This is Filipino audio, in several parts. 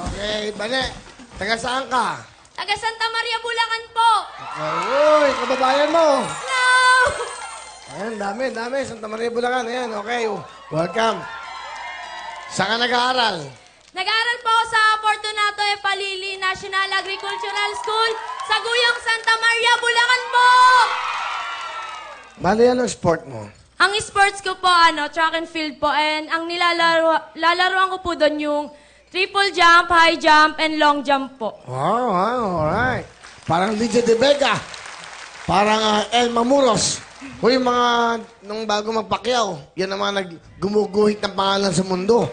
Okay, Bane. Taga saan ka? Taga Santa Maria, Bulacan po. Uy, kababayan mo. No! Ayan, dami. Santa Maria, Bulacan. Ayan, okay. Welcome. Saan ka nag-aaral? Nag-aaral po ako sa Fortunato E. Palili National Agricultural School sa Guyong, Santa Maria, Bulacan po. Bale, ano sport mo? Ang sports ko po, track and field po. And ang lalaruan ko po doon yung triple jump, high jump, and long jump po. Wow, alright. Parang Lydia De Vega. Parang Elma Muros. Huy, mga nung bago magpakyaw, yan ang mga naggumuguhit ng pangalan sa mundo.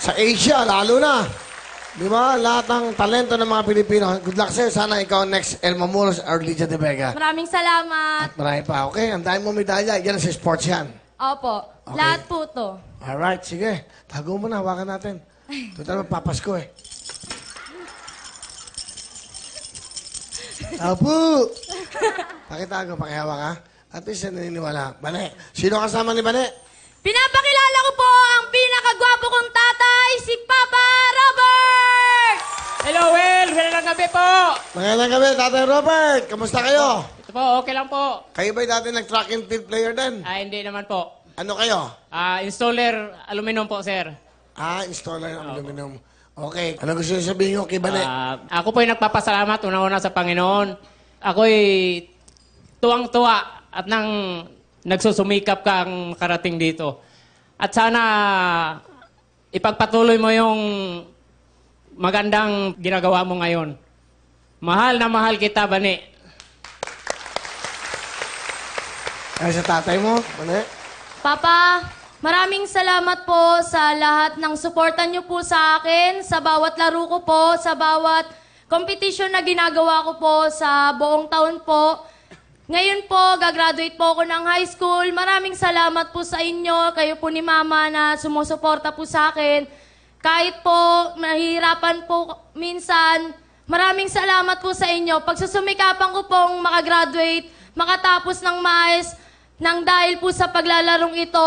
Sa Asia, lalo na. Di ba? Lahat ng talento ng mga Pilipino. Good luck sa'yo. Sana ikaw next Elma Muros or Lydia De Vega. Maraming salamat. At marami pa. Okay, ang dami mo medalya. Yan sa sports yan. Opo. Okay. Lahat po to. Alright, sige. Tago mo na. Hawakan natin. Total, magpapasko eh. Apo! Pakitago, pakihawak ha. At least yan naniniwala. Bane, sino kasama ni Bane? Pinapakilala ko po ang pinakagwapo kong tatay, si Papa Robert! Hello, Will! Magandang gabi po! Magandang gabi, Tatay Robert. Kamusta kayo? Ito po, okay lang po. Kayo ba'y dati nag-track and field player din? Hindi naman po. Ano kayo? Installer aluminum po, sir. Installer ng aluminum. Okay. Ano gusto niyo sabihin ko kay Bane? Ako po ay nagpapasalamat una-una sa Panginoon. Ako'y tuwang-tuwa at nagsusumikap kang karating dito. At sana ipagpatuloy mo yung magandang ginagawa mo ngayon. Mahal na mahal kita, Bane. Ay, sa tatay mo, Bane? Papa, maraming salamat po sa lahat ng suportan niyo po sa akin, sa bawat laro ko po, sa bawat competition na ginagawa ko po sa buong taon po. Ngayon po, gagraduate po ako ng high school. Maraming salamat po sa inyo, kayo po ni Mama na sumusuporta po sa akin. Kahit po mahirapan po minsan, maraming salamat po sa inyo. Pagsusumikapan ko pong makagraduate, makatapos ng maayos, nang dahil po sa paglalarong ito,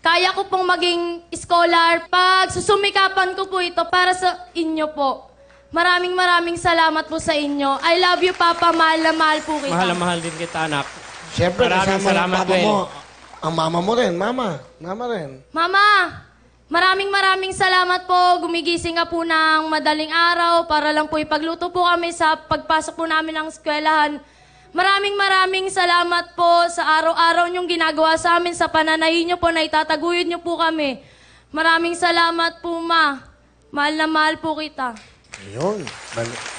kaya ko pong maging scholar. Pagsusumikapan ko po ito para sa inyo po. Maraming salamat po sa inyo. I love you, Papa. Mahal na mahal po kita. Mahal na mahal din kita, anak. Siyempre, Maraming kasama ng salamat, papa Will. mo. Ang mama mo rin, mama. Mama rin. Mama, maraming salamat po. Gumigising nga po ng madaling araw para lang po ipagluto po kami sa pagpasok po namin ng eskwelahan. Maraming salamat po sa araw-araw niyong ginagawa sa amin, sa pananahin niyo po na itataguyod niyo po kami. Maraming salamat po, Ma. Mahal na mahal po kita. Ayun. Bane.